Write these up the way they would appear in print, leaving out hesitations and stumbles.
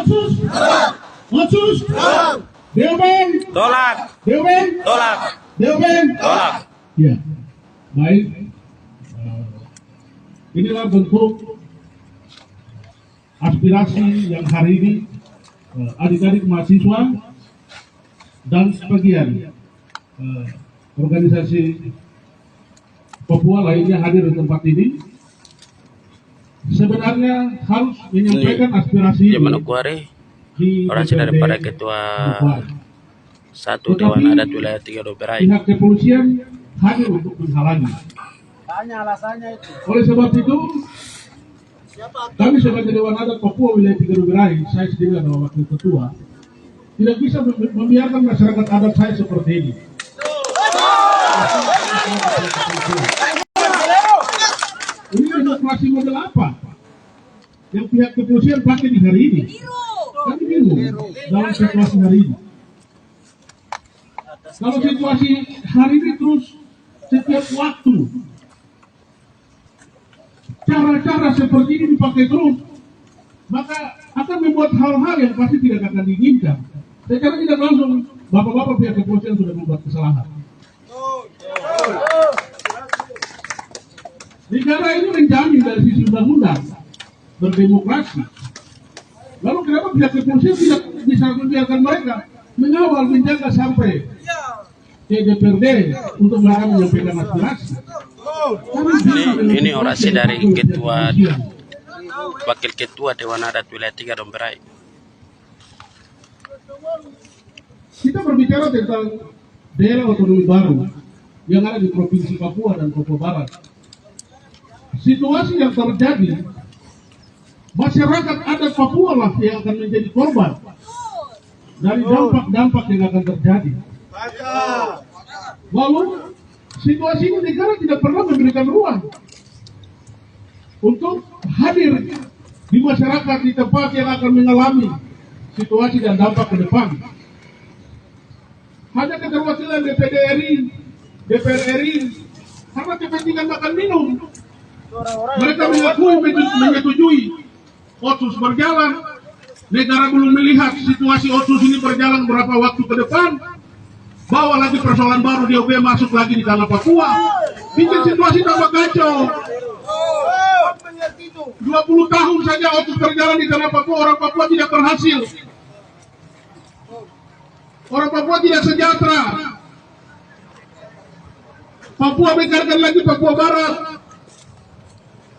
Otsus. Otsus. Deoben. Tolak. Deoben. Tolak. Deoben. Tolak. Ya, baik. Inilah bentuk aspirasi yang hari ini adik-adik mahasiswa dan sebagian organisasi Papua lainnya hadir di tempat ini. Sebenarnya harus menyampaikan aspirasi Di Manokwari, di orasi DPRD daripada ketua Manokwari. 1 Dewan Adat Wilayah 3 Doberai. Pihak kepolisian hadir untuk menghalangi. Tanya alasannya itu. Oleh sebab itu, kami sebagai Dewan Adat Papua Wilayah 3 Doberai, saya sendiri adalah wakil ketua, tidak bisa membiarkan masyarakat adat saya seperti ini. Ini demokrasi model apa yang pihak kepolisian pakai di hari ini? Kami bingung dalam situasi hari ini. Kalau situasi hari ini terus setiap waktu cara-cara seperti ini dipakai terus, maka akan membuat hal-hal yang pasti tidak akan diinginkan. Secara tidak langsung, bapak-bapak pihak kepolisian sudah membuat kesalahan. Negara ini menjamin dari sisi undang-undang berdemokrasi. Lalu kenapa pihak kepolisian tidak bisa membiarkan mereka mengawal, menjaga sampai ke DPRD untuk mereka menyampaikan aspirasi? Ini orasi dari ketua wakil ketua Dewan Adat Wilayah 3 Doberai. Kita berbicara tentang daerah otonomi baru yang ada di Provinsi Papua dan Papua Barat. Situasi yang terjadi, masyarakat adat Papua lah yang akan menjadi korban dari dampak-dampak yang akan terjadi. Lalu situasi ini negara tidak pernah memberikan ruang untuk hadir di masyarakat di tempat yang akan mengalami situasi dan dampak ke depan. Hanya keterwakilan DPD RI, DPR RI, karena kepentingan makan minum. Mereka menyetujui Otsus berjalan. Negara belum melihat situasi Otsus ini berjalan berapa waktu ke depan. Bawa lagi persoalan baru, DOB masuk lagi di tanah Papua, bikin situasi tambah kacau. 20 tahun saja Otsus berjalan di tanah Papua, orang Papua tidak berhasil. Orang Papua tidak sejahtera. Papua biarkan lagi Papua Barat.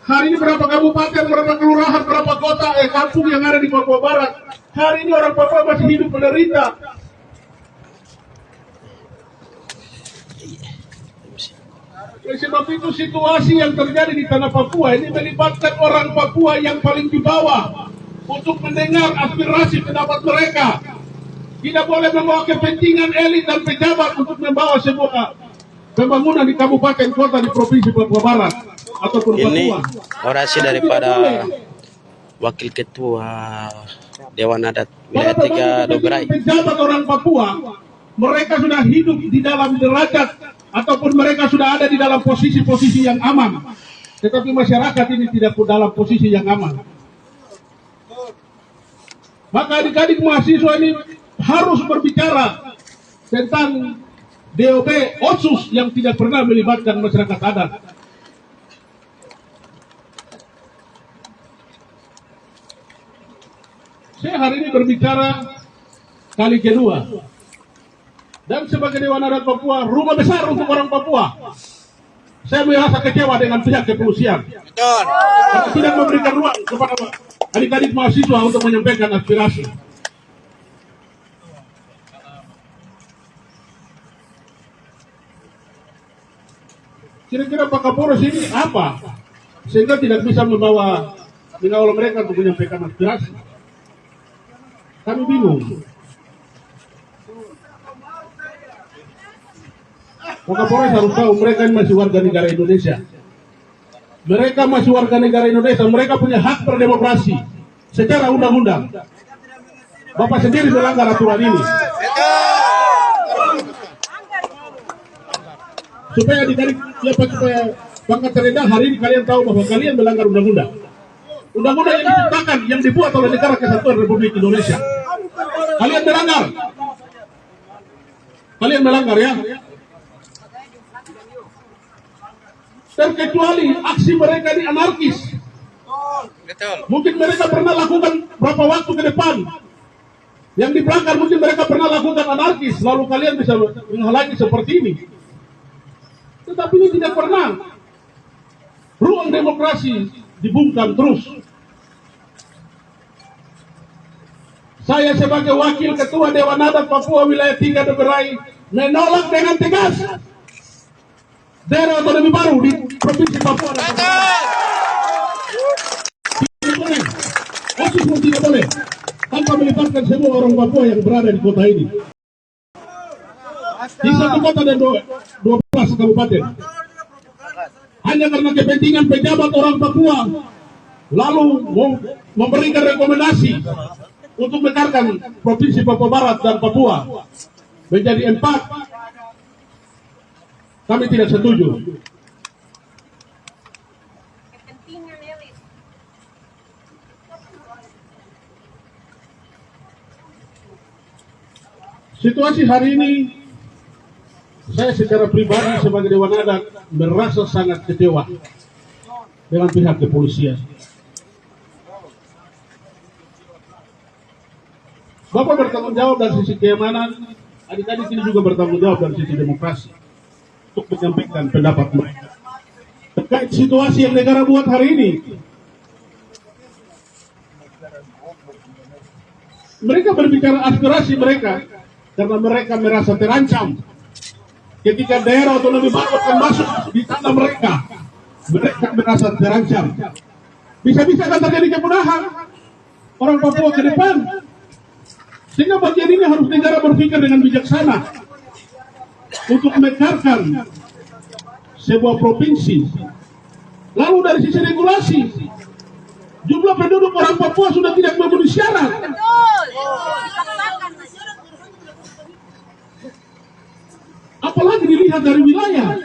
Hari ini berapa kabupaten, berapa kelurahan, berapa kota, kampung yang ada di Papua Barat. Hari ini orang Papua masih hidup menderita. Oleh sebab itu situasi yang terjadi di tanah Papua ini melibatkan orang Papua yang paling di bawah untuk mendengar aspirasi pendapat mereka. Tidak boleh membawa kepentingan elit dan pejabat untuk membawa sebuah pembangunan di kabupaten kota di provinsi Papua Barat ataupun Ini Papua. orasi daripada wakil ketua Dewan Adat Wilayah 3 Doberai. Pejabat orang Papua, mereka sudah hidup di dalam derajat ataupun mereka sudah ada di dalam posisi-posisi yang aman. Tetapi masyarakat ini tidak dalam posisi yang aman. Maka adik-adik mahasiswa ini harus berbicara tentang DOB Otsus yang tidak pernah melibatkan masyarakat adat. Saya hari ini berbicara kali kedua. Dan sebagai Dewan Adat Papua, rumah besar untuk orang Papua. Saya merasa kecewa dengan pihak kepolisian. Karena tidak memberikan ruang kepada adik-adik mahasiswa untuk menyampaikan aspirasi. Kira-kira Pak Kapolres ini apa? Sehingga tidak bisa mengawal mereka untuk menyampaikan aspirasi. Kami bingung. Pak Kapolres harus tahu mereka ini masih warga negara Indonesia. Mereka masih warga negara Indonesia. Mereka punya hak berdemokrasi secara undang-undang. Bapak sendiri melanggar aturan ini. Supaya adik-adik supaya pangkat terendah hari ini kalian tahu bahwa kalian melanggar undang-undang. undang-undang yang diciptakan, yang dibuat oleh Negara Kesatuan Republik Indonesia. Kalian melanggar. Kalian melanggar ya. Terkecuali aksi mereka di anarkis. Mungkin mereka pernah lakukan berapa waktu ke depan. Yang di belakang mungkin mereka pernah lakukan anarkis, lalu kalian bisa menghalangi seperti ini. Tetapi ini tidak pernah. Ruang demokrasi dibungkam terus. Saya sebagai wakil Ketua Dewan Adat Papua Wilayah 3 Doberai menolak dengan tegas daerah otonomi baru di Provinsi Papua. Tidak boleh. OSIS pun tidak boleh. Tanpa melibatkan semua orang Papua yang berada di kota ini. Di satu kota dan 12 kabupaten. Hanya karena kepentingan pejabat orang Papua, lalu memberikan rekomendasi untuk mekarkan Provinsi Papua Barat dan Papua menjadi 4. Kami tidak setuju. Situasi hari ini, saya secara pribadi sebagai Dewan Adat merasa sangat kecewa dengan pihak kepolisian. Bapak bertanggung jawab dari sisi keamanan, adik-adik ini juga bertanggung jawab dari sisi demokrasi untuk menyampaikan pendapat mereka terkait situasi yang negara buat hari ini. Mereka berbicara aspirasi mereka karena mereka merasa terancam. Ketika daerah otonomi baru akan masuk di tanah mereka, mereka merasa terancam. Bisa-bisa akan terjadi kepunahan orang Papua ke depan. Sehingga bagian ini harus negara berpikir dengan bijaksana untuk mekarkan sebuah provinsi. Lalu dari sisi regulasi, jumlah penduduk orang Papua sudah tidak memenuhi syarat. Apalagi dilihat dari wilayah.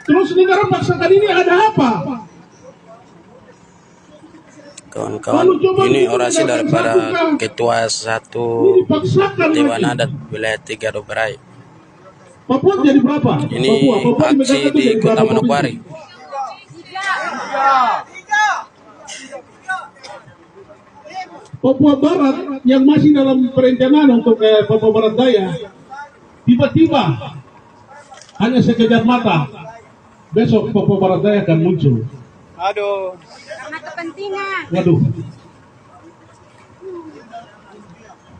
Terus negara paksakan ini ada apa? Kawan-kawan, ini orasi daripada Ketua 1 Dewan Adat Wilayah 3 Doberai. Papua jadi berapa? Ini aksi di Kota Manokwari. Papua Barat yang masih dalam perencanaan untuk Papua Barat Daya, tiba-tiba hanya sekejap mata besok Papua Barat Daya akan muncul. Aduh. Karena kepentingan. Waduh.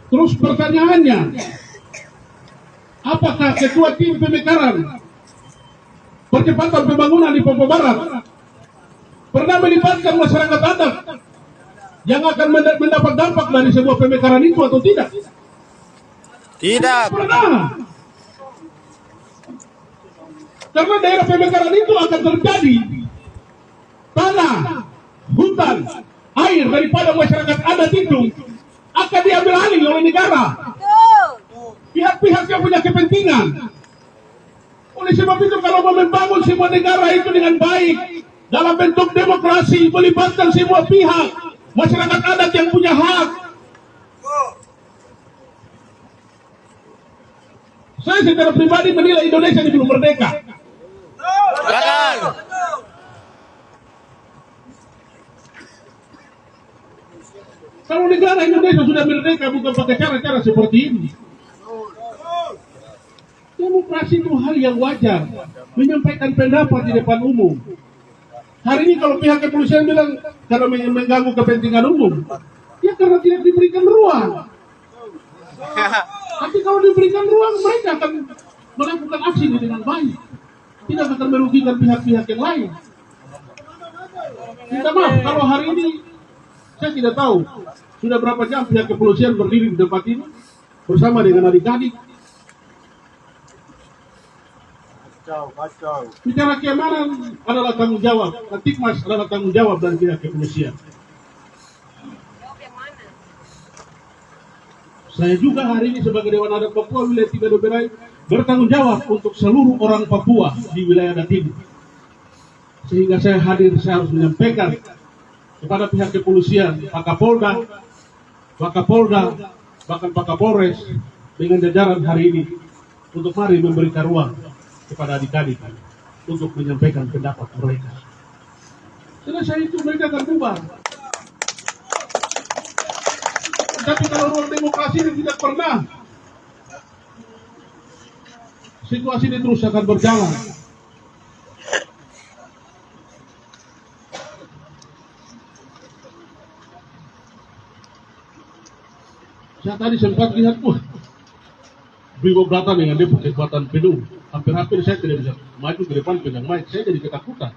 Terus pertanyaannya, apakah ketua tim pemekaran percepatan pembangunan di Papua Barat pernah melibatkan masyarakat adat yang akan mendapat dampak dari sebuah pemekaran itu atau tidak? Tidak pernah. Karena daerah pemekaran itu akan terjadi tanah, hutan, air daripada masyarakat adat itu akan diambil alih oleh negara. Pihak-pihak yang punya kepentingan. Oleh sebab itu kalau mau membangun sebuah negara itu dengan baik dalam bentuk demokrasi, melibatkan semua pihak, masyarakat adat yang punya hak. Saya secara pribadi menilai Indonesia ini belum merdeka. Kalau negara Indonesia sudah merdeka bukan pakai cara-cara seperti ini. Demokrasi itu hal yang wajar, menyampaikan pendapat di depan umum. Hari ini kalau pihak kepolisian bilang karena mengganggu kepentingan umum, ya karena tidak diberikan ruang. Tapi kalau diberikan ruang, mereka akan melakukan aksi dengan baik, tidak akan merugikan pihak-pihak yang lain. Minta maaf kalau hari ini saya tidak tahu sudah berapa jam pihak kepolisian berdiri di tempat ini bersama dengan adik-adik. Bicara keamanan adalah tanggung jawab, Tikmas adalah tanggung jawab dari pihak kepolisian. Saya juga hari ini sebagai Dewan Adat Papua Wilayah 3 Doberai bertanggung jawab untuk seluruh orang Papua di wilayah adat ini. Sehingga saya hadir, saya harus menyampaikan kepada pihak kepolisian, Pak Kapolda, bahkan Pak Kapolres dengan jajaran hari ini untuk mari memberikan ruang kepada adik-adik untuk menyampaikan pendapat mereka. Selesai itu mereka akan bubar. Tapi kalau ruang demokrasi ini tidak pernah, situasi ini terus akan berjalan. Saya tadi sempat lihat, Brimob datang dengan dia kekuatan penuh. Hampir-hampir saya tidak bisa maju ke depan pegang mic. Saya jadi ketakutan.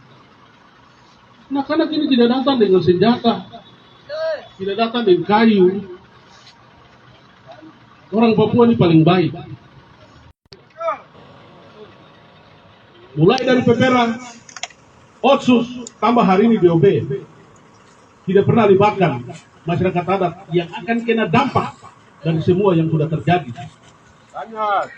Anak-anak ini tidak datang dengan senjata, tidak datang dengan kayu. Orang Papua ini paling baik. Mulai dari Pepera, Otsus, tambah hari ini BOB. Tidak pernah libatkan masyarakat adat yang akan kena dampak dari semua yang sudah terjadi. Sangat.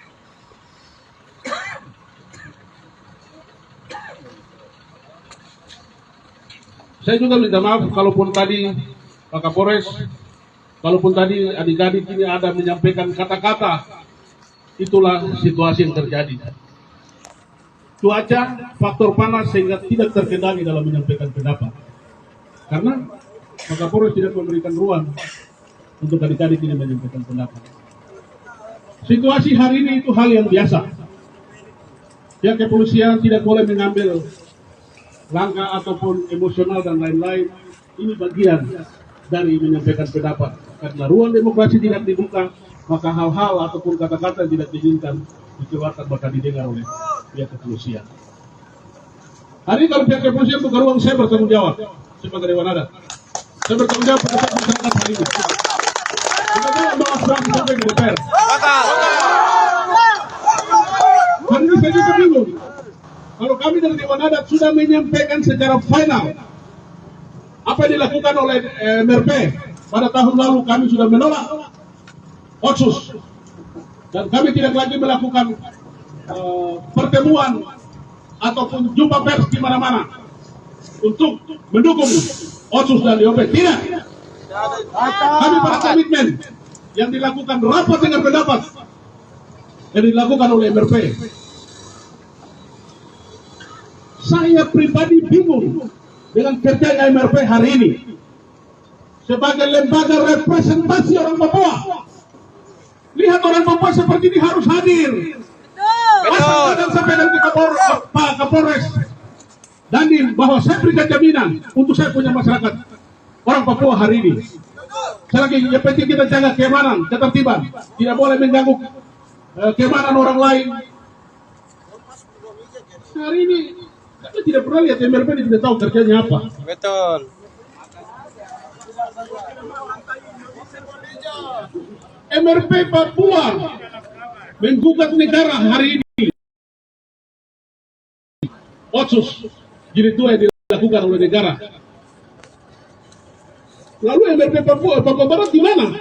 Saya juga minta maaf kalaupun tadi Pak Kapolres, kalaupun tadi adik-adik ini ada menyampaikan kata-kata, itulah situasi yang terjadi. Cuaca, faktor panas sehingga tidak terkendali dalam menyampaikan pendapat. Karena Pak Kapolres tidak memberikan ruang untuk adik-adik ini menyampaikan pendapat. Situasi hari ini itu hal yang biasa. Pihak kepolisian tidak boleh mengambil langkah ataupun emosional dan lain-lain. Ini bagian dari menyampaikan pendapat. Karena ruang demokrasi tidak dibuka, maka hal-hal ataupun kata-kata yang tidak diinginkan dikeluarkan bakal didengar oleh pihak kepolisian. Hari ini kalau pihak kepolisian buka ruang, saya bertanggung jawab sebagai Dewan Adat. Saya bertanggung jawab pada masyarakat hari ini. Kita tidak bawa surat sampai ke DPR. Hari ini saya juga bingung. Kalau kami dari Dewan Adat sudah menyampaikan secara final apa yang dilakukan oleh MRP pada tahun lalu, kami sudah menolak Otsus dan kami tidak lagi melakukan pertemuan ataupun jumpa pers di mana-mana untuk mendukung Otsus dan DOP. Tidak. Kami pada komitmen yang dilakukan rapat dengan pendapat yang dilakukan oleh MRP. Saya pribadi bingung dengan kerja MRP hari ini sebagai lembaga representasi orang Papua. Lihat orang Papua seperti ini harus hadir. Betul. Dan sampaikan ke Pak Kapolres Dandim bahwa saya berikan jaminan untuk saya punya masyarakat orang Papua hari ini. Sekali lagi, yang penting kita jaga keamanan, ketertiban, tidak boleh mengganggu keamanan orang lain. Hari ini kita tidak pernah lihat MRP ini, tidak tahu kerjanya apa. Betul. MRP Papua menggugat negara hari ini. Otsus jilid 2 yang dilakukan oleh negara. Lalu MRP Papua Barat di mana?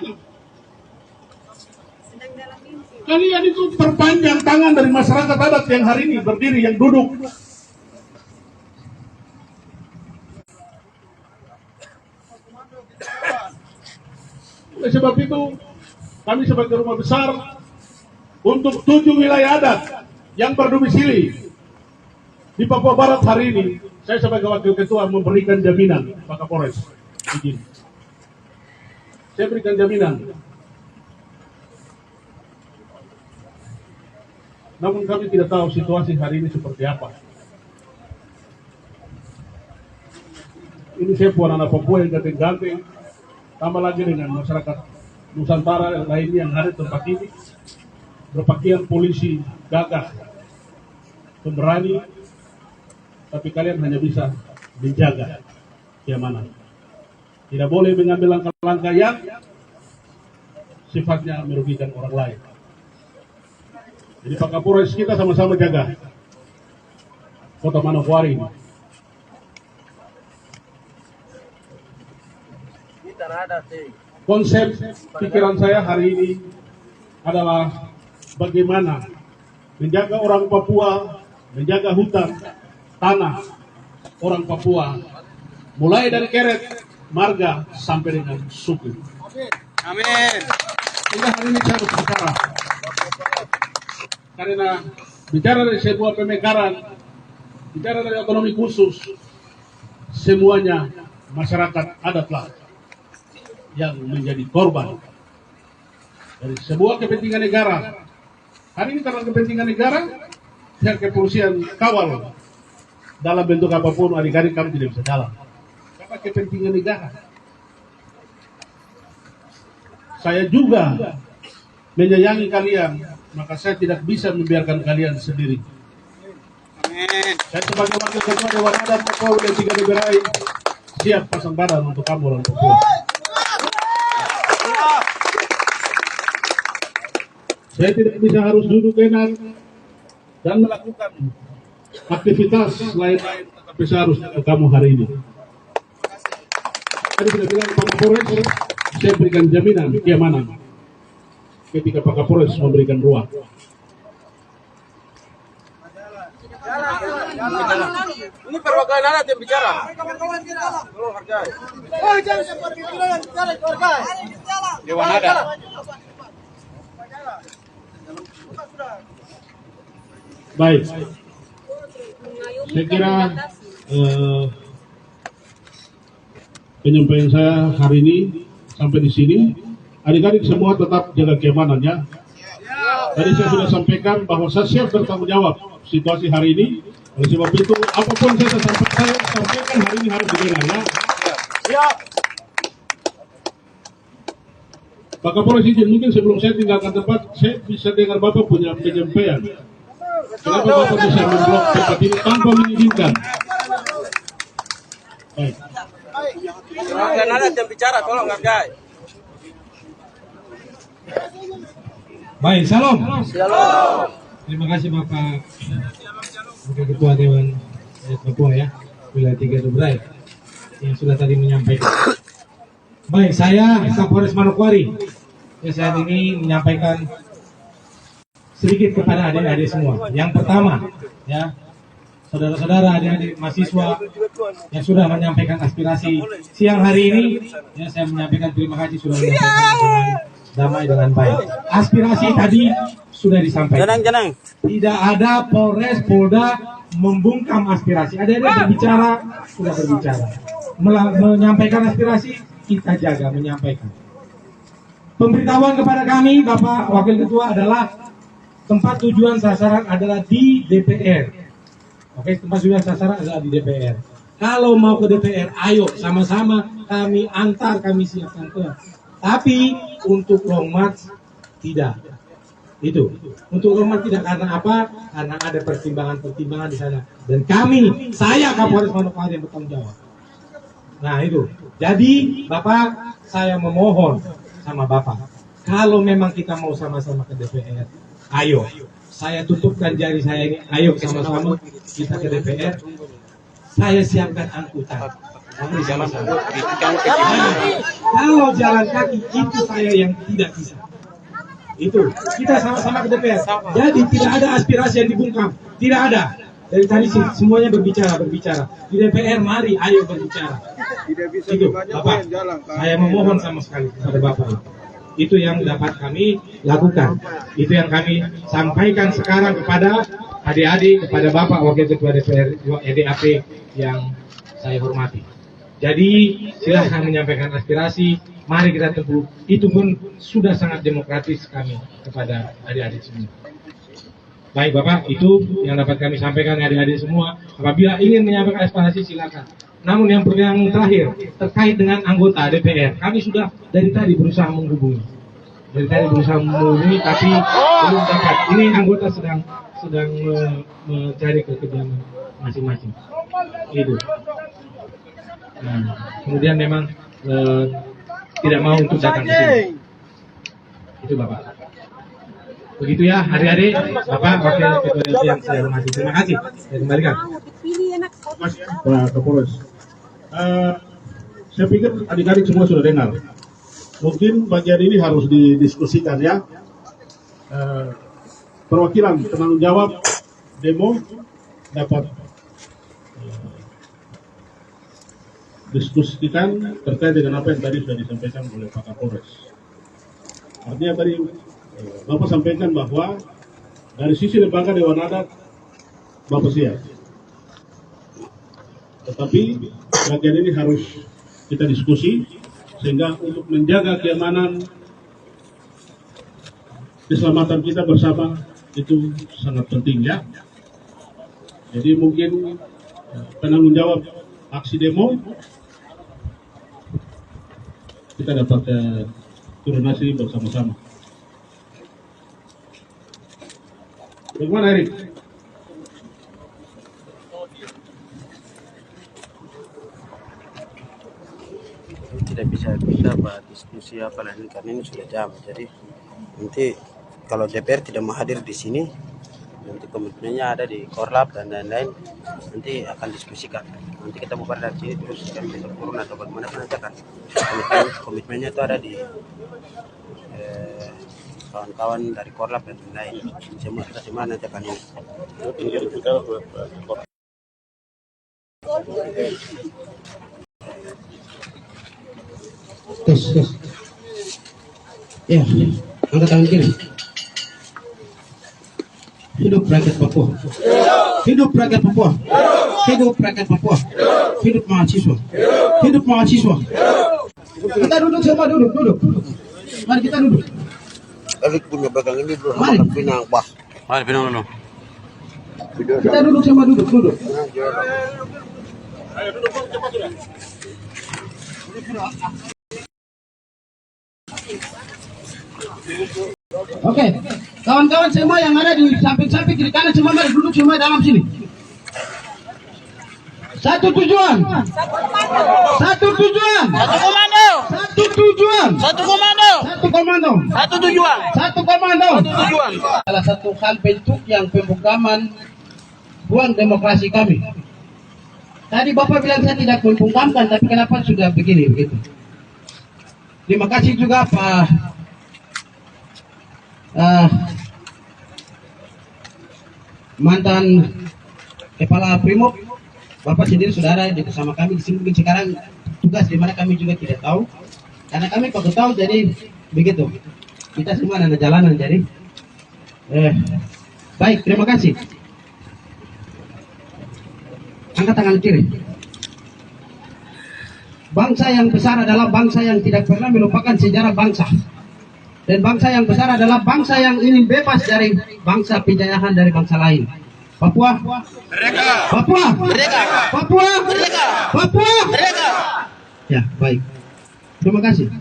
Kalian itu perpanjang tangan dari masyarakat adat yang hari ini berdiri, yang duduk. Oleh sebab itu, kami sebagai rumah besar untuk 7 wilayah adat yang berdomisili di Papua Barat hari ini, saya sebagai wakil ketua memberikan jaminan, Pak Kapolres, izin. Saya berikan jaminan. Namun kami tidak tahu situasi hari ini seperti apa. Ini saya pun anak Papua yang ganti-ganti, tambah lagi dengan masyarakat Nusantara lainnya yang ada di tempat ini, berpakaian polisi gagah, pemberani, tapi kalian hanya bisa menjaga keamanan. Tidak boleh mengambil langkah-langkah yang sifatnya merugikan orang lain. Jadi Pak Kapolres, kita sama-sama jaga Kota Manokwari ini. Konsep pikiran saya hari ini adalah bagaimana menjaga orang Papua, menjaga hutan, tanah orang Papua, mulai dari Keret marga sampai dengan suku. Amin. Sehingga hari ini saya harus bicara. Karena bicara dari sebuah pemekaran, bicara dari otonomi khusus, semuanya masyarakat adatlah yang menjadi korban dari sebuah kepentingan negara. Hari ini karena kepentingan negara, pihak kepolisian kawal dalam bentuk apapun, adik-adik kami tidak bisa jalan. Karena kepentingan negara. Saya juga menyayangi kalian, maka saya tidak bisa membiarkan kalian sendiri. Amin. Saya sebagai wakil ketua Dewan Adat Papua Wilayah 3 DBRI siap pasang badan untuk kamu orang Papua. Saya tidak bisa harus duduk enak dan melakukan aktivitas lain-lain, tapi saya harus ke kamu hari ini. Tadi sudah bilang Pak Kapolres, saya berikan jaminan keamanan ketika Pak Kapolres memberikan ruang. Ini perwakilan adat yang bicara. Tolong hargai. Dewan adat. Baik, saya kira penyampaian saya hari ini sampai di sini. Adik-adik semua tetap jaga keamanan ya. Tadi saya sudah sampaikan bahwa saya siap bertanggung jawab situasi hari ini. Oleh sebab itu, apapun saya sampaikan hari ini harus didengar ya. Siap. Pak Kapolres izin, mungkin sebelum saya tinggalkan tempat, saya bisa dengar Bapak punya penyampaian. Kenapa Bapak bisa memblok tempat ini tanpa mengizinkan? Baik. Perwakilan adat yang bicara, tolong hargai. Baik, salam. Shalom. Terima kasih Bapak Wakil Ketua Dewan Adat Papua ya, Wilayah 3 DBRI yang sudah tadi menyampaikan. Baik, saya Kapolres Manokwari. Ya, saat ini menyampaikan sedikit kepada adik-adik semua. Yang pertama, ya, saudara-saudara adik-adik mahasiswa yang sudah menyampaikan aspirasi siang hari ini, ya, saya menyampaikan terima kasih sudah menyampaikan dengan damai dengan baik. Aspirasi tadi sudah disampaikan. Janang. Tidak ada Polres, Polda membungkam aspirasi. Ada berbicara, sudah berbicara. Menyampaikan aspirasi, kita jaga menyampaikan. Pemberitahuan kepada kami, Bapak Wakil Ketua, adalah tempat tujuan sasaran adalah di DPR. Oke, tempat tujuan sasaran adalah di DPR. Kalau mau ke DPR, ayo sama-sama kami antar, kami siapkan ke. Tapi untuk long march tidak. Itu untuk long march tidak, karena apa? Karena ada pertimbangan-pertimbangan di sana. Dan kami, saya Kapolres Manokwari yang bertanggung jawab. Nah itu. Jadi Bapak, saya memohon sama Bapak, kalau memang kita mau sama-sama ke DPR, ayo. Saya tutupkan jari saya ini, ayo sama-sama kita ke DPR. Saya siapkan angkutan. Mari sama-sama. Kalau jalan kaki itu saya yang tidak bisa. Itu kita sama-sama ke DPR. Jadi tidak ada aspirasi yang dibungkam, tidak ada. Dari tadi semuanya berbicara. Di DPR mari ayo berbicara. Itu Bapak, saya memohon sama sekali kepada Bapak. Itu yang dapat kami lakukan. Itu yang kami sampaikan sekarang kepada adik-adik, kepada Bapak Wakil Ketua DPR EDAP yang saya hormati. Jadi silahkan menyampaikan aspirasi, mari kita tempuh. Itu pun sudah sangat demokratis kami kepada adik-adik semua. Baik Bapak, itu yang dapat kami sampaikan adik-adik semua. Apabila ingin menyampaikan aspirasi silakan. Namun yang terakhir terkait dengan anggota DPR, kami sudah dari tadi berusaha menghubungi. Tapi belum dapat. Ini anggota sedang mencari ke kediaman masing-masing. Itu. Nah, kemudian memang tidak mau untuk datang ke sini. Itu Bapak. Begitu ya adik-adik, Bapak Wakil Ketua DPR yang saya hormati. Terima kasih. Saya kembalikan. Pak Kapolres, saya pikir adik-adik semua sudah dengar. Mungkin bagian ini harus didiskusikan ya. Perwakilan penanggung jawab demo dapat diskusikan terkait dengan apa yang tadi sudah disampaikan oleh Pak Kapolres. Artinya tadi Bapak sampaikan bahwa dari sisi lembaga Dewan Adat Bapak siap. Tetapi bagian ini harus kita diskusi sehingga untuk menjaga keamanan keselamatan kita bersama itu sangat penting ya. Jadi mungkin penanggung jawab aksi demo kita dapat koordinasi bersama-sama. Bagaimana Erik? Tidak bisa kita buat diskusi apa lagi karena ini sudah jam. Jadi nanti kalau DPR tidak mau hadir di sini, nanti komitmennya ada di Korlap dan lain-lain, nanti akan diskusikan. Nanti kita bubar dari sini terus kan besok turun atau bagaimana nanti akan komitmennya itu ada di kawan-kawan dari Korlap dan lain-lain. Semua nanti akan ini. Tes. Ya, angkat tangan kiri. Hidup rakyat Papua. Hidup rakyat Papua. Hidup rakyat Papua. Hidup mahasiswa. Hidup mahasiswa. Kita duduk semua, duduk. Mari kita duduk. Erik punya belakang ini belum Mari. makan pinang, Pak. Mari pinang dulu. Kita duduk semua, duduk. Oke, kawan-kawan semua yang ada di samping-samping kiri kanan semua mari duduk semua dalam sini. Satu tujuan. Satu tujuan. Satu komando. Satu tujuan. Satu komando. Satu komando. Satu tujuan. Satu komando. Satu tujuan. Salah satu hal bentuk yang pembungkaman ruang demokrasi kami. Tadi Bapak bilang saya tidak membungkamkan, tapi kenapa sudah begini begitu? Terima kasih juga Pak mantan Kepala Brimob, Bapak sendiri sudah ada bersama kami di sini. Mungkin sekarang tugas di mana kami juga tidak tahu, karena kami baru tahu jadi begitu. Kita semua anak jalanan jadi. Baik, terima kasih. Angkat tangan kiri. Bangsa yang besar adalah bangsa yang tidak pernah melupakan sejarah bangsa. Dan bangsa yang besar adalah bangsa yang ingin bebas dari bangsa penjajahan dari bangsa lain. Papua? Merdeka! Papua? Merdeka! Papua? Merdeka! Papua? Merdeka! Ya, baik. Terima kasih.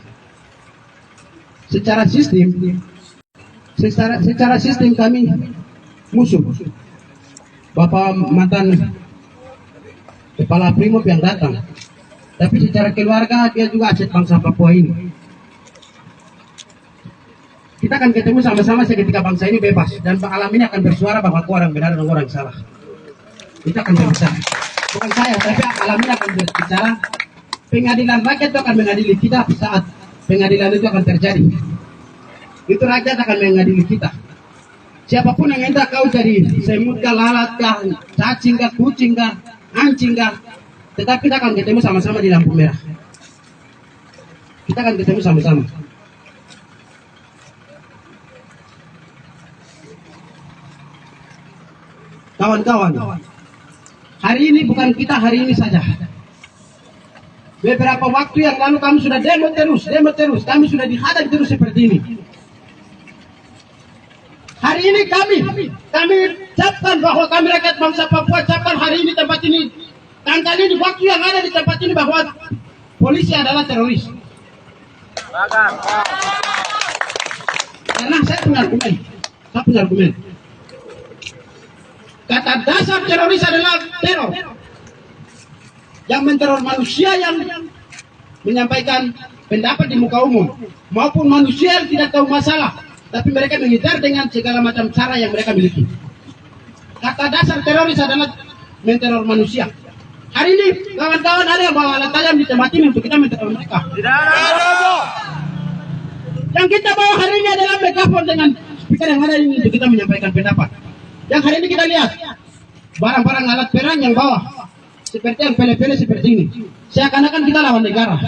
Secara sistem kami musuh. Bapak mantan Kepala Brimob yang datang. Tapi secara keluarga dia juga aset bangsa Papua ini. Kita akan ketemu sama-sama seketika bangsa ini bebas dan Pak Alam ini akan bersuara bahwa orang benar dan orang salah. Kita akan berbicara. Bukan saya, tapi Alam ini akan berbicara. Pengadilan rakyat itu akan mengadili kita saat pengadilan itu akan terjadi. Itu rakyat akan mengadili kita. Siapapun yang hendak kau jadi semut kah, lalat kah, cacing kah, kucing kah, anjing kah, tetapi kita akan ketemu sama-sama di lampu merah. Kita akan ketemu sama-sama. Kawan-kawan, hari ini bukan kita hari ini saja. Beberapa waktu yang lalu kami sudah demo terus. Kami sudah dihadang terus seperti ini. Hari ini kami ucapkan bahwa kami rakyat bangsa Papua ucapkan hari ini tempat ini, tanggal ini, waktu yang ada di tempat ini bahwa polisi adalah teroris. Karena saya punya argumen. Kata dasar teroris adalah teror. Yang menteror manusia yang menyampaikan pendapat di muka umum, maupun manusia yang tidak tahu masalah, tapi mereka mengejar dengan segala macam cara yang mereka miliki. Kata dasar teroris adalah menteror manusia. Hari ini kawan-kawan ada yang bawa alat tajam di tempat ini untuk kita menteror mereka. Tidak ada. Yang kita bawa hari ini adalah megafon dengan speaker yang ada ini untuk kita menyampaikan pendapat. Yang hari ini kita lihat barang-barang alat perang yang bawa. seperti yang pele-pele seperti ini. Seakan-akan kita lawan negara.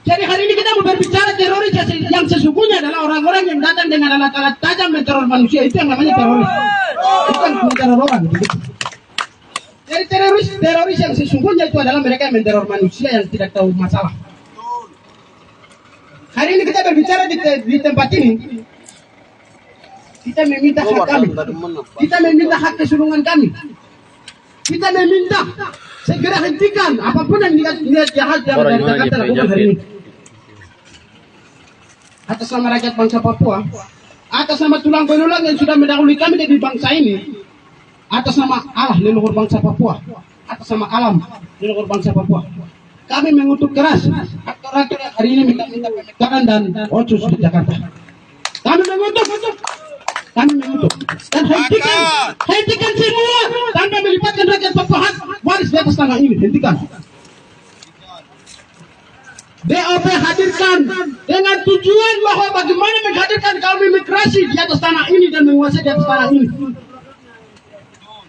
Jadi hari ini kita mau berbicara teroris yang sesungguhnya adalah orang-orang yang datang dengan alat-alat tajam menteror manusia. Itu yang namanya teroris. Bukan menteror orang. Begitu. Jadi teroris yang sesungguhnya itu adalah mereka yang menteror manusia yang tidak tahu masalah. Hari ini kita berbicara di tempat ini. Kita meminta hak kami. Kita meminta hak kesulungan kami. Kita meminta segera hentikan apapun yang niat jahat yang dari Jakarta lakukan hari ini. Atas nama rakyat bangsa Papua, atas nama tulang belulang yang sudah mendahului kami dari bangsa ini, atas nama Allah leluhur bangsa Papua, atas nama alam leluhur bangsa Papua, kami mengutuk keras aktor-aktor yang hari ini minta pemecatan dan otsus di Jakarta. Kami mengutuk dan hentikan semua tanpa melibatkan rakyat Papua waris di atas tanah ini. Hentikan. BOP hadirkan dengan tujuan bahwa bagaimana menghadirkan kaum imigrasi di atas tanah ini dan menguasai di atas tanah ini.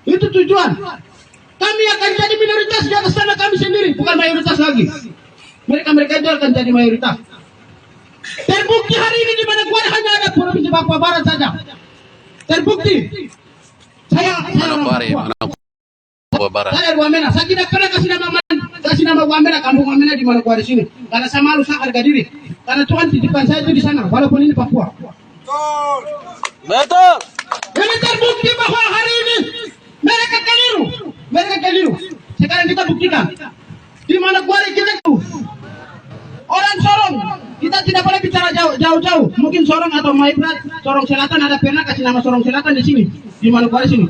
Itu tujuan. Kami akan jadi minoritas di atas tanah kami sendiri, bukan mayoritas lagi. Mereka itu akan jadi mayoritas. Terbukti hari ini di mana hanya ada provinsi Papua Barat saja. Terbukti. Saya orang Papua Barat. Saya Wamena. Saya tidak pernah kasih nama Wamena, kampung Wamena di Manokwari sini. Karena saya malu, saya harga diri. Karena Tuhan titipkan saya itu di sana, walaupun ini Papua. Betul. Ini terbukti bahwa hari ini mereka keliru. Sekarang kita buktikan. Di Manokwari kita itu orang Sorong. Kita tidak boleh bicara jauh-jauh. Mungkin Sorong atau Maibrat, Sorong Selatan ada pernah kasih nama Sorong Selatan di sini, di Manokwari sini.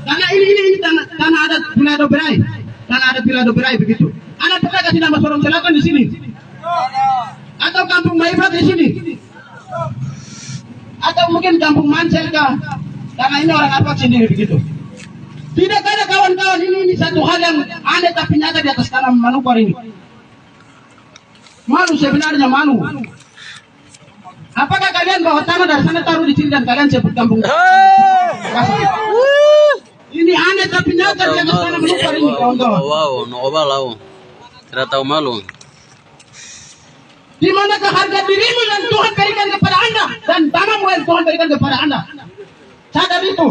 Karena ini tanah adat Pilado Berai. Tanah adat Pilado Berai begitu. Anda pernah kasih nama Sorong Selatan di sini? Atau kampung Maibrat di sini? Atau mungkin kampung Mansel kah? Karena ini orang Arfak sendiri begitu. Tidak ada kawan-kawan, ini satu hal yang aneh tapi nyata di atas tanah Manokwari ini. Malu sebenarnya, malu. Apakah kalian bawa tanah dari sana taruh di sini dan kalian sebut kampung? Ini aneh tapi nyata di atas tanah Manokwari ini, kawan-kawan. Wow, nobalau. Tidak tahu malu. Di manakah harga dirimu yang Tuhan berikan kepada Anda dan tanahmu yang Tuhan berikan kepada Anda? Sadar itu.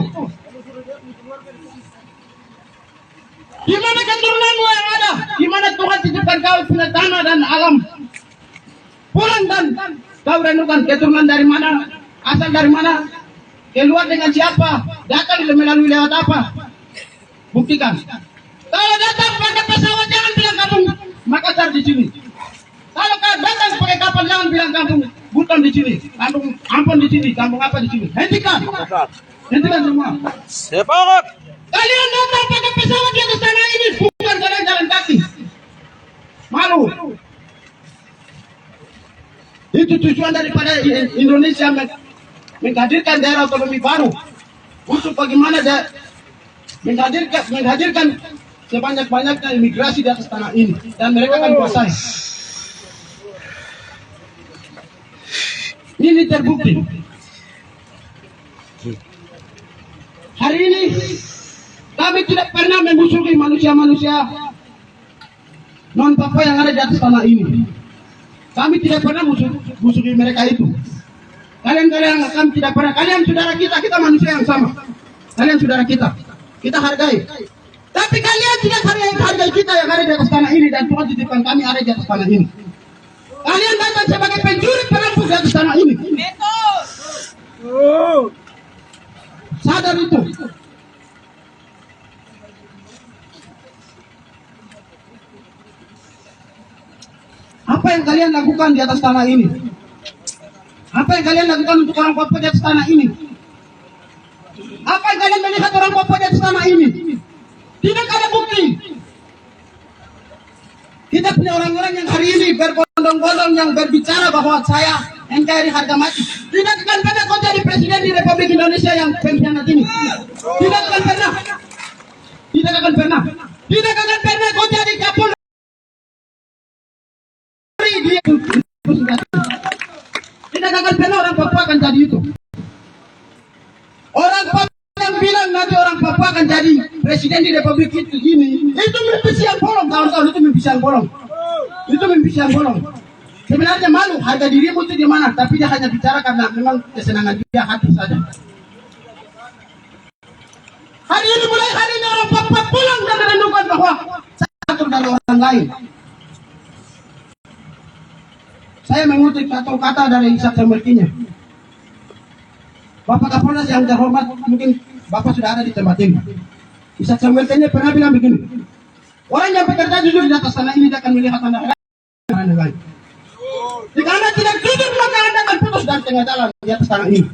Di mana keturunanmu yang ada? Di mana Tuhan titipkan kau punya tanah dan alam? Pulang dan kau renungkan keturunan dari mana? Asal dari mana? Keluar dengan siapa? Datang melalui lewat apa? Buktikan. Kalau datang pakai pesawat jangan bilang kampung Makassar di sini. Kalau kau datang pakai kapal jangan bilang kampung Buton di sini, kampung Ampon di sini, kampung apa di sini. Hentikan. Hentikan semua. Sepakat. Kalian datang pakai pesawat di atas tanah ini, bukan kalian jalan kaki. Malu. Itu tujuan daripada Indonesia menghadirkan daerah otonomi baru untuk bagaimana menghadirkan sebanyak-banyaknya imigrasi di atas tanah ini dan mereka akan kuasai. Ini terbukti. Hari ini kami tidak pernah memusuhi manusia-manusia non Papua yang ada di atas tanah ini. Kami tidak pernah musuhi mereka itu. Kalian kami tidak pernah. Kalian saudara kita manusia yang sama. Kalian saudara kita hargai. Tapi kalian tidak hargai kita yang ada di atas tanah ini dan Tuhan titipkan kami ada di atas tanah ini. Kalian datang sebagai pencuri perampok di atas tanah ini. Sadar itu. Apa yang kalian lakukan di atas tanah ini? Apa yang kalian lakukan untuk orang Papua di atas tanah ini? Apa yang kalian melihat orang Papua di atas tanah ini? Tidak ada bukti. Kita punya orang-orang yang hari ini berbondong-bondong yang berbicara bahwa saya NKRI harga mati. Tidak akan pernah kau jadi presiden di Republik Indonesia yang pengkhianat ini. Tidak akan pernah. Tidak akan pernah. Tidak akan pernah kau jadi Kapolri. Tidak akan pernah orang Papua akan jadi itu. Orang Papua yang bilang nanti Papua akan jadi presiden di Republik ini, itu mimpi siang bolong, kawan-kawan, itu mimpi siang bolong. Itu mimpi siang bolong. Sebenarnya malu harga dirimu itu di mana, tapi dia hanya bicara karena memang kesenangan dia hati saja. Hari ini mulai hari ini orang Papua pulang dan merenungkan bahwa satu dari orang lain. Saya mengutip satu kata dari Samuel Kinya. Bapak Kapolres yang terhormat, mungkin Bapak sudah ada di tempat ini. Samuel Kinya pernah bilang begini, orang yang bekerja jujur di atas tanah ini dia akan melihat tanda lain. Jika Anda tidak jujur, maka Anda akan putus dari tengah jalan di atas tanah ini.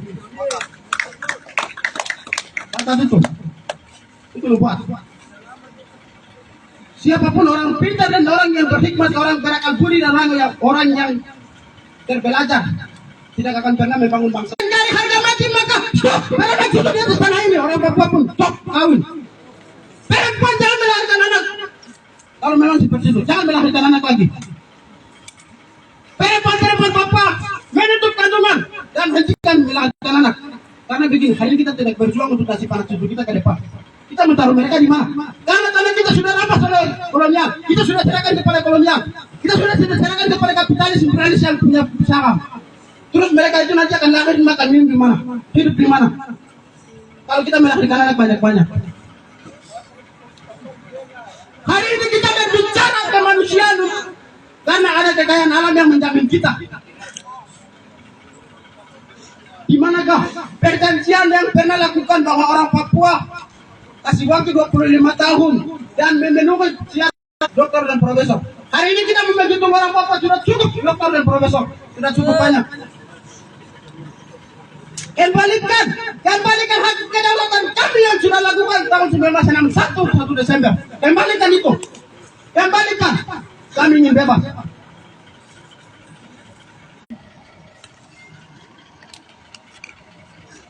Kata itu buat. Siapapun orang pintar dan orang yang berhikmat, orang berakal budi dan orang yang terbelajar tidak akan pernah membangun bangsa. Dari harga mati maka stop. Mereka hidup di atas tanah ini. Orang Papua pun stop kawin. Perempuan jangan melahirkan anak. Kalau memang seperti itu, jangan melahirkan anak lagi. Perempuan Papua menutup kandungan dan hentikan melahirkan anak. Karena begini, hari ini kita tidak berjuang untuk kasih panas cucu kita ke depan. Kita menaruh mereka di mana? Karena tanah kita sudah rampas oleh kolonial. Kita sudah serahkan kepada kolonial. Kita sudah serahkan kepada kapitalis imperialis yang punya saham. Terus mereka itu nanti akan lahir makan minum di mana? Hidup di mana? Kalau kita melahirkan anak banyak-banyak. Hari ini kita berbicara kemanusiaan karena ada kekayaan alam yang menjamin kita. Di manakah perjanjian yang pernah lakukan bahwa orang Papua kasih waktu 25 tahun dan memenuhi syarat dokter dan profesor. Hari ini kita membantu orang Papua sudah cukup dokter dan profesor, sudah cukup banyak. Kembalikan hak kedaulatan kami yang sudah lakukan tahun 1961 1 Desember. Kembalikan itu. Kembalikan. Kami ingin bebas.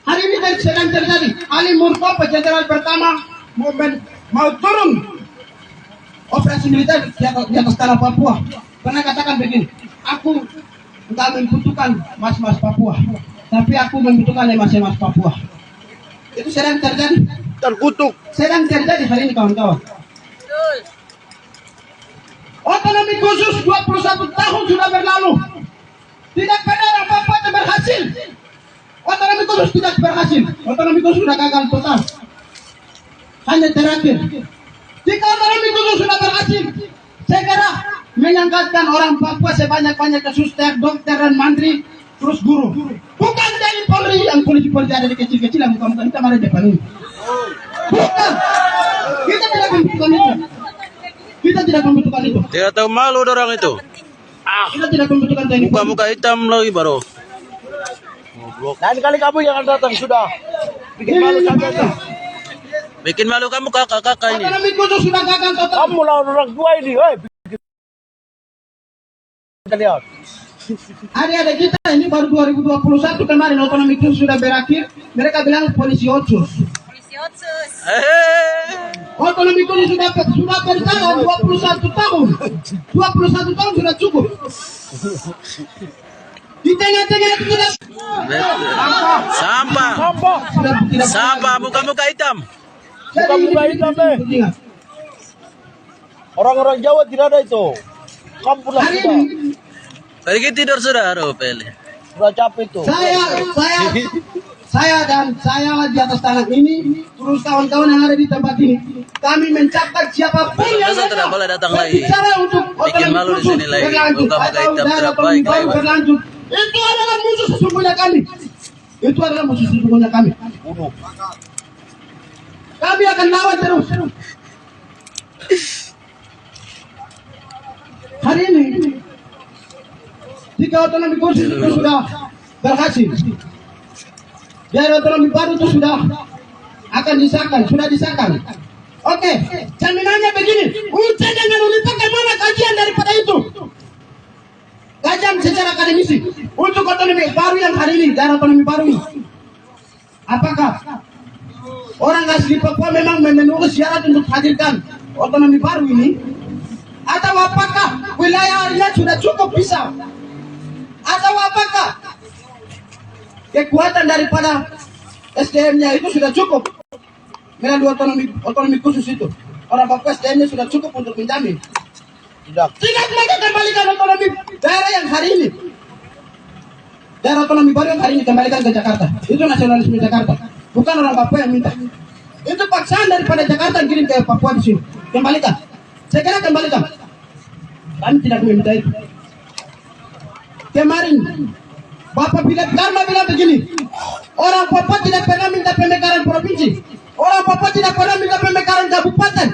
Hari ini sedang terjadi. Ali Murtopo jenderal pertama mau turun operasi militer di atas tanah Papua. Pernah katakan begini, aku tidak membutuhkan mas-mas Papua, tapi aku membutuhkan emas-emas Papua. Itu sedang terjadi. Terkutuk. Sedang terjadi hari ini kawan-kawan. Otonomi khusus 21 tahun sudah berlalu. Tidak pernah apa-apa berhasil. Otonomi khusus tidak berhasil. Otonomi khusus sudah gagal total. Hanya terakhir. Jika otonomi khusus sudah berhasil, segera mengangkatkan orang Papua sebanyak-banyaknya suster, dokter, dan mantri, terus guru. Bukan dari Polri yang polisi-polisi ada di kecil-kecil yang muka-muka hitam ada di depan ini. Bukan. Kita tidak membutuhkan itu. Kita tidak membutuhkan itu. Tidak tahu malu orang itu. Kita tidak membutuhkan teknik. Muka-muka hitam lagi baru. Lain kali kamu yang akan datang sudah. Bikin malu saja tuh. Bikin malu kamu kakak-kakak ini. Otonomi khusus sudah gagal total. Kamu lawan orang tua ini, hei. Kita lihat. Ada kita ini baru 2021 kemarin otonomi khusus sudah berakhir. Mereka bilang polisi otsus. Otonomi khusus sudah berjalan 21 tahun. 21 tahun sudah cukup. Di tengah-tengah itu sudah Sampah. tidak Sampah muka-muka hitam. Muka-muka hitam, orang-orang Jawa tidak ada itu. Kamu pulang hari sudah. ini Pergi tidur sudah, Pele. Sudah capek tuh. saya di atas tanah ini, terus kawan-kawan yang ada di tempat ini, kami mencatat siapapun yang Masa tidak boleh datang lagi. berbicara untuk Bikin malu di sini lagi. berlanjut Muka-muka atau hitam dari tidak otonomi baik baru lagi. berlanjut. Itu adalah musuh sesungguhnya kami. Itu adalah musuh sesungguhnya kami. Bunuh. Kami akan lawan terus. Hari ini, jika otonomi khusus itu sudah berhasil, biar otonomi baru itu sudah akan disahkan, sudah disahkan. Oke, jaminannya begini, Uca jangan lupakan mana kajian daripada itu. Kajian secara akademisi untuk otonomi baru yang hari ini, daerah otonomi baru ini. Apakah orang asli Papua memang memenuhi syarat untuk hadirkan otonomi baru ini? Atau apakah wilayahnya sudah cukup bisa? Atau apakah kekuatan daripada SDM-nya itu sudah cukup? melalui otonomi khusus itu. Orang Papua SDM-nya sudah cukup untuk menjamin. Tidak mereka kembalikan otonomi daerah yang hari ini. Daerah otonomi baru yang hari ini kembalikan ke Jakarta. Itu nasionalisme Jakarta. Bukan orang Papua yang minta. Itu paksaan daripada Jakarta yang kirim ke Papua di sini. Kembalikan. Saya kira kembalikan. Kami tidak meminta itu. Kemarin Bapak Dharma bilang begini, orang Papua tidak pernah minta pemekaran provinsi, orang Papua tidak pernah minta pemekaran kabupaten,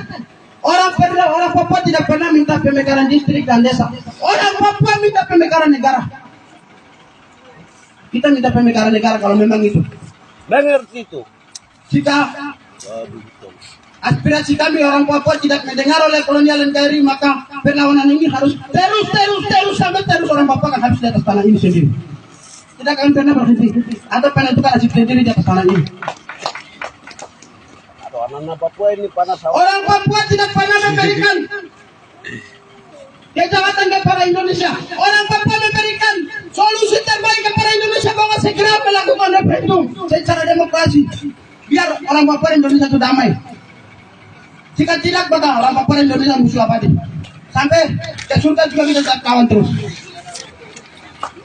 orang Papua tidak pernah minta pemekaran distrik dan desa, orang Papua minta pemekaran negara. Kita minta pemekaran negara kalau memang itu. Dengar itu. Jika aspirasi kami orang Papua tidak mendengar oleh kolonial NKRI, maka perlawanan ini harus terus sampai terus orang Papua akan habis di atas tanah ini sendiri. Tidak akan pernah berhenti atau penentukan nasib sendiri di atas tanah ini. Atau anak-anak Papua ini panas. Orang Papua tidak pernah memberikan kejahatan kepada Indonesia. Orang Papua memberikan solusi terbaik kepada Indonesia bahwa segera melakukan referendum secara demokrasi. Biar orang Papua Indonesia itu damai. Jika tidak, maka orang Papua Indonesia musuh abadi. Sampai ke surga juga kita tetap kawan terus.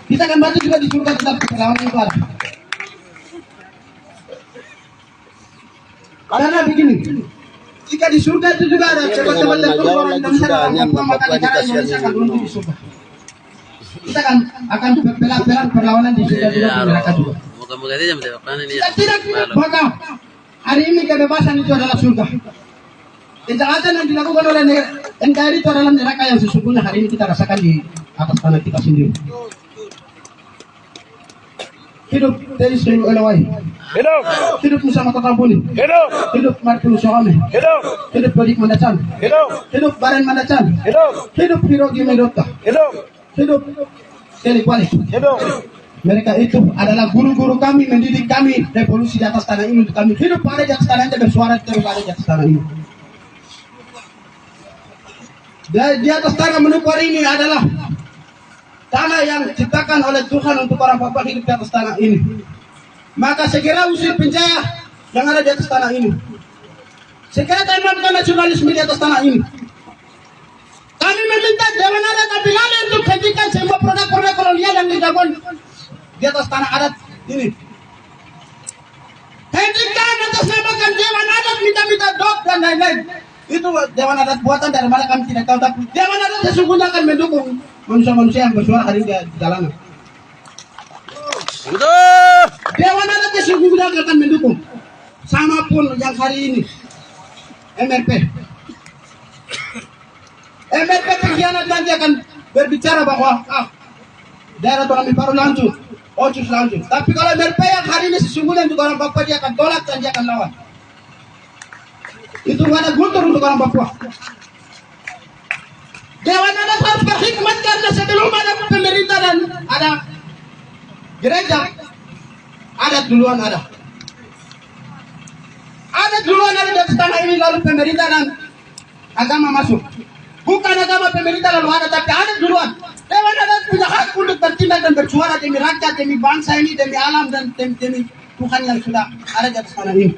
Kita akan bantu juga di surga tetap kawan itu ada. Karena begini, jika di surga itu juga ada teman-teman tertentu orang Indonesia dan orang Papua, maka negara Indonesia akan beruntung di surga. Kita akan berpelan-pelan perlawanan di surga juga di neraka juga. Jika tidak, maka hari ini kebebasan itu adalah surga. Kejahatan yang dilakukan oleh NKRI itu adalah neraka yang sesungguhnya hari ini kita rasakan di atas tanah kita sendiri. Hidup dari seluruh Elawai. Hidup Musa Mata Kampuni. Hidup Martin Sohame. Hidup Dodik Mandacan. Hidup Baren Mandacan. Hidup Hirogi Medota. Hidup Delik Wali. Mereka itu adalah guru-guru kami, mendidik kami revolusi di atas tanah ini untuk kami hidup ada di atas tanah ini, bersuara terus ada di atas tanah ini. Di atas tanah Manokwari ini adalah tanah yang diciptakan oleh Tuhan untuk orang Papua hidup di atas tanah ini. Maka segera usir penjaya yang ada di atas tanah ini. Segera tanamkan nasionalisme di atas tanah ini. Kami meminta Dewan Adat Abilane untuk hentikan semua produk-produk kolonial yang dibangun di atas tanah adat ini. Hentikan atas namakan Dewan Adat, minta-minta dok dan lain-lain. Itu Dewan Adat buatan dari mana kami tidak tahu, tapi Dewan Adat sesungguhnya akan mendukung manusia-manusia yang bersuara hari ini di jalanan. Dewan Adat sesungguhnya akan mendukung. Sama pun yang hari ini MRP pengkhianat nanti akan berbicara bahwa daerah otonomi baru lanjut, Otsus lanjut. Tapi kalau MRP yang hari ini sesungguhnya untuk orang Papua dia akan tolak dan dia akan lawan. Itu ada guntur untuk orang Papua. Dewan Adat harus berhikmat karena sebelum ada pemerintah dan ada gereja, adat duluan ada. Adat duluan ada di tanah ini lalu pemerintah dan agama masuk. Bukan agama pemerintah lalu ada, tapi adat duluan. Dewan Adat punya hak untuk bertindak dan bersuara demi rakyat, demi bangsa ini, demi alam dan demi Tuhan yang sudah ada di atas tanah ini.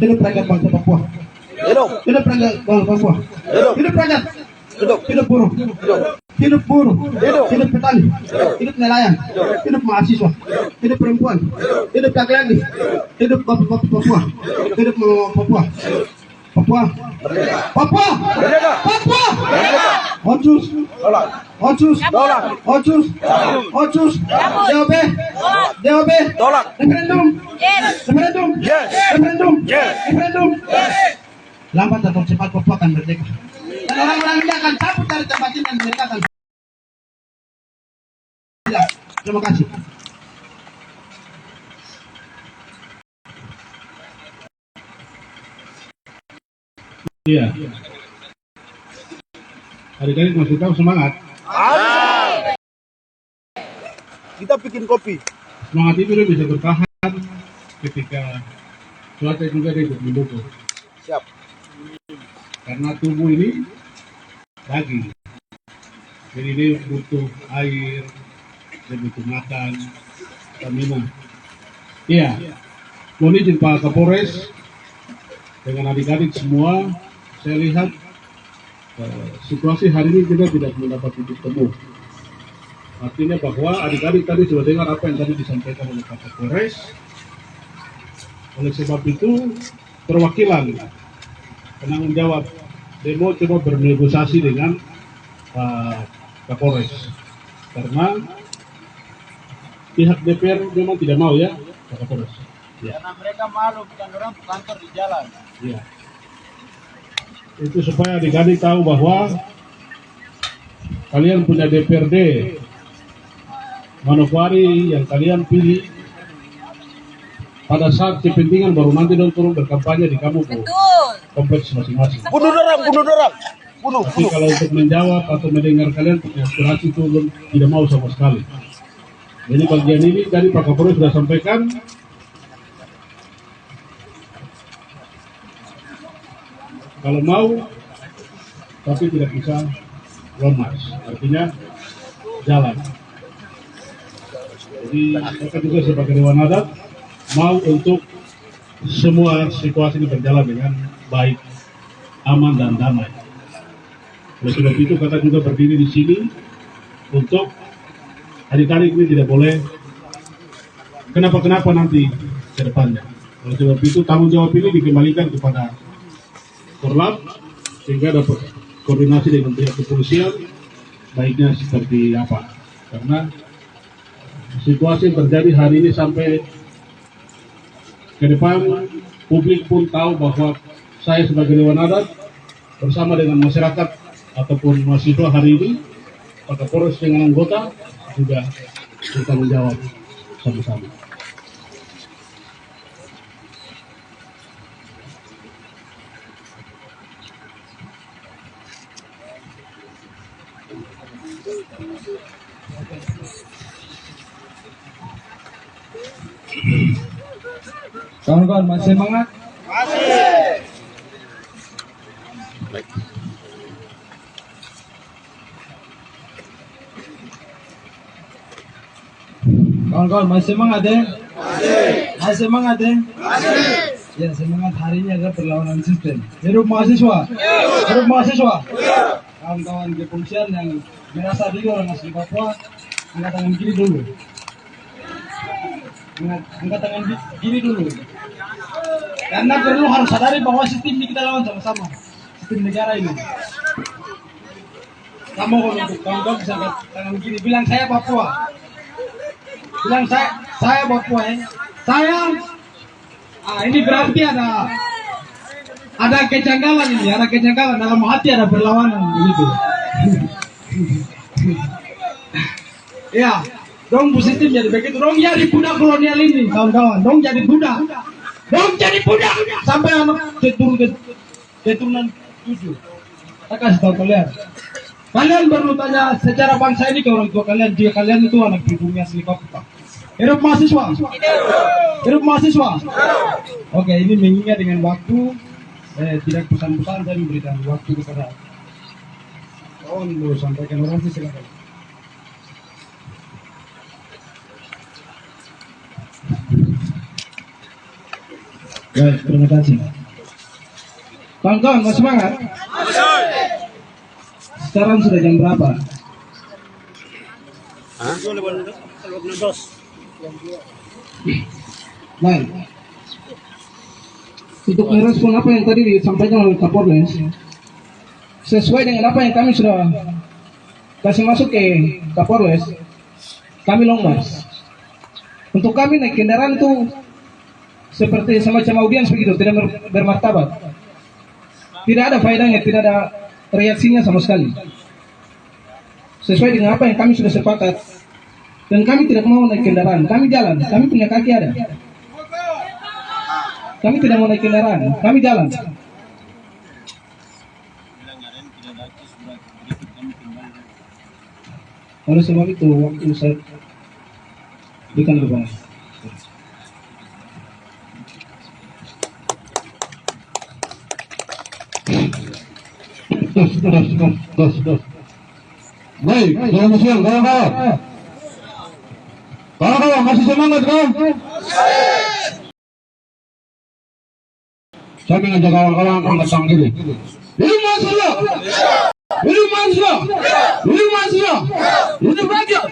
Hidup rakyat bangsa Papua. Hidup rakyat bangsa Papua. Hidup rakyat. Hidup buruh. Hidup buruh. Hidup petani. Hidup nelayan. Hidup mahasiswa. Hidup perempuan. Hidup laki-laki. Hidup bapak-bapak Papua. Hidup mama Papua. Papua. Papua. Papua. Otsus. Otsus. Otsus. Otsus. DOB. Referendum. Referendum. Referendum. Referendum. Lambat atau cepat Papua akan merdeka. Dan orang-orang ini akan cabut dari tempat ini dan mereka akan. Terima kasih. Iya. Adik-adik masih tahu semangat. Kita bikin kopi. Semangat itu dia bisa bertahan ketika cuaca juga dia ikut mendukung. Siap. Karena tubuh ini daging. Jadi dia butuh air, dia butuh makan, stamina. Iya. mohon izin Pak Kapolres dengan adik-adik semua, saya lihat situasi hari ini kita tidak mendapat titik temu. Artinya bahwa adik-adik tadi sudah dengar apa yang tadi disampaikan oleh Pak Kapolres. Oleh sebab itu, perwakilan penanggung jawab demo coba bernegosiasi dengan Pak Kapolres. Karena pihak DPR memang tidak mau ya, Pak Kapolres. Ya. Karena mereka malu bukan orang kantor di jalan. Ya. Itu supaya adik-adik tahu bahwa kalian punya DPRD Manokwari yang kalian pilih pada saat kepentingan baru nanti dong turun berkampanye di kamu kompleks masing-masing. Bunuh orang. Tapi kalau untuk menjawab atau mendengar kalian punya aspirasi itu belum tidak mau sama sekali. Jadi bagian ini tadi Pak Kapolres sudah sampaikan. Kalau mau, tapi tidak bisa lomas, artinya jalan. Jadi kita juga sebagai Dewan Adat mau untuk semua situasi ini berjalan dengan baik, aman dan damai. Oleh sebab itu kita juga berdiri di sini untuk adik-adik ini tidak boleh kenapa-kenapa nanti ke depannya. Oleh sebab itu tanggung jawab ini dikembalikan kepada Korlap sehingga dapat koordinasi dengan pihak kepolisian baiknya seperti apa, karena situasi yang terjadi hari ini sampai ke depan publik pun tahu bahwa saya sebagai Dewan Adat bersama dengan masyarakat ataupun mahasiswa hari ini Pak Kapolres dengan anggota juga kita menjawab sama-sama. Kawan-kawan masih semangat? Kawan-kawan masih semangat ya? Masih semangat ya? Ya semangat hari ini adalah perlawanan sistem. Hidup mahasiswa. Hidup mahasiswa. Kawan-kawan kepolisian yang merasa diri orang asli Papua, angkat tangan kiri dulu. Angkat tangan kiri dulu. Karena perlu harus sadari bahwa sistem ini kita lawan sama-sama. Sistem negara ini. Kamu kalau untuk kawan-kawan bisa angkat tangan kiri. Bilang saya Papua. Bilang saya Papua ya. Saya. Ini berarti ada kejanggalan ini. Ada kejanggalan dalam hati, ada perlawanan begitu. Ya. Dong bu sistem jadi begitu. Dong jadi budak kolonial ini kawan-kawan. Dong jadi budak. Sampai anak keturunan 7. Saya kasih tahu kalian. Kalian perlu tanya secara bangsa ini ke orang tua kalian jika kalian itu anak pribumi asli Papua. Hidup mahasiswa. Hidup mahasiswa. Oke, ini mengingat dengan waktu. Tidak pesan-pesan saya memberikan waktu kepada kawan mau sampaikan orang sih silakan. Baik, terima kasih. Kawan-kawan, masih semangat? Sekarang sudah jam berapa? Baik. Untuk merespon apa yang tadi disampaikan oleh Kapolres, sesuai dengan apa yang kami sudah kasih masuk ke Kapolres, kami long march. Untuk kami naik kendaraan itu seperti semacam audiens begitu, tidak bermartabat. Tidak ada faedahnya, tidak ada reaksinya sama sekali. Sesuai dengan apa yang kami sudah sepakat. Dan kami tidak mau naik kendaraan, kami jalan, kami punya kaki ada. Kami tidak mau naik kendaraan, kami jalan. Oleh sebab itu, waktu saya berikan kepada Baik, selamat siang kawan-kawan. Kawan-kawan masih semangat kan? Saya mengajak kawan-kawan angkat tangan kiri. Hidup mahasiswa, hidup mahasiswa, hidup mahasiswa, hidup rakyat,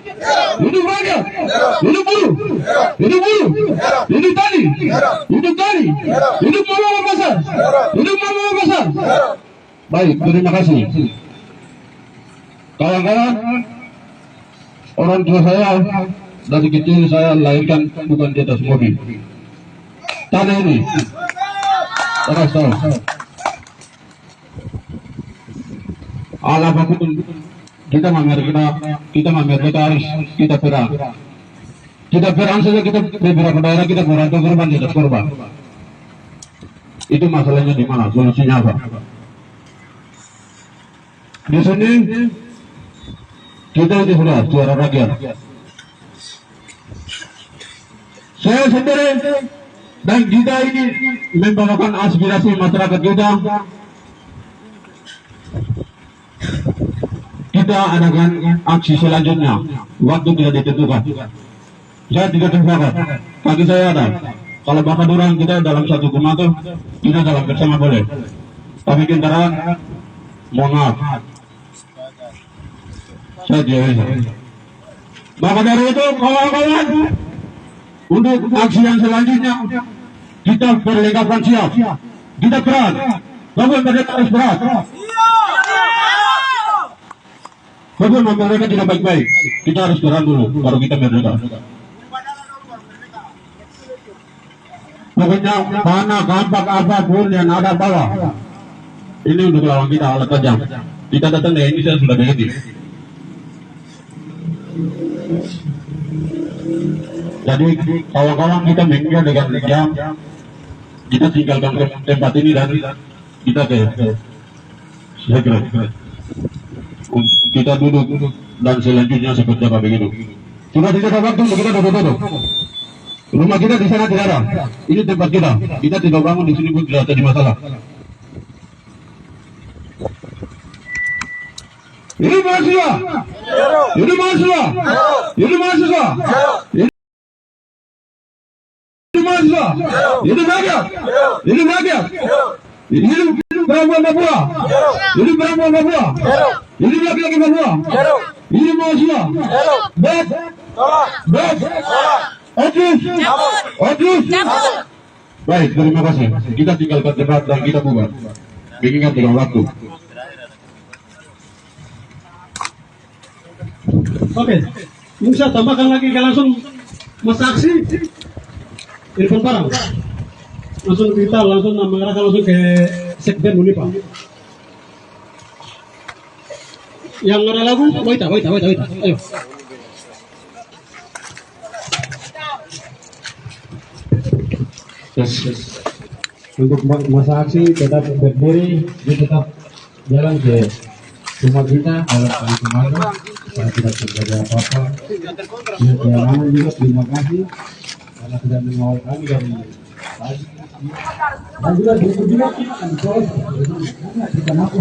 hidup rakyat, hidup buruh, hidup buruh, hidup tani, hidup tani, hidup mama besar, hidup mama besar. Baik, terima kasih. Kawan-kawan, orang tua saya dari kecil saya lahirkan bukan di atas mobil. Tanah ini, terus tahu. Allah apapun kita mereka harus kita perang. Kita perang saja kita beberapa daerah kita berantem korban di atas korban. Itu masalahnya di mana? Solusinya apa? Di sini kita itu sudah suara rakyat. Saya sendiri dan kita ini membawakan aspirasi masyarakat kita. Kita adakan aksi selanjutnya. Waktu tidak ditentukan. Saya tidak terpakat. Kaki saya ada. Kalau Bapak Durang kita dalam satu komando, kita dalam bersama boleh. Tapi kendaraan, mohon maaf. Saya tidak bisa. Maka dari itu kawan-kawan, untuk aksi yang selanjutnya kita perlengkapan siap, kita perang. Bapak mereka harus berat. Bapak mereka tidak baik-baik. Kita harus perang dulu, baru kita merdeka. Pokoknya panah, kampak, apapun yang ada bawa. Ini untuk lawan kita alat tajam. Kita datang dari ini saya sudah begitu. Jadi kawan-kawan kita mengingat dengan jam, kita tinggalkan tempat ini dan kita ke segera kita duduk dan selanjutnya seperti apa begitu. Sudah tidak ada waktu untuk kita duduk. Rumah kita di sana tidak ada. Ini tempat kita. Kita tidak bangun di sini pun tidak jadi masalah. Ini mahasiswa. Ini mahasiswa. Ini mahasiswa. Ini mahasiswa. Ini rakyat. Ini rakyat. Ini perempuan Papua. Ini perempuan Papua. Ini laki-laki Papua. Ini mahasiswa. Bet. Odus. Baik, terima kasih. Kita tinggalkan tempat dan kita bubar. Mengingat dengan waktu. Oke, ini saya tambahkan lagi langsung masa aksi telepon parang. Langsung kita mengarahkan langsung ke Sekben Unipa. Yang ada lagu, waita. Ayo. Untuk masa aksi tetap berdiri, dia tetap jalan ke rumah kita dalam komando. Saya tidak terjadi apa-apa. Ya, keamanan juga terima kasih karena sudah mengawal kami dari pagi. Dan juga berikutnya kita mampu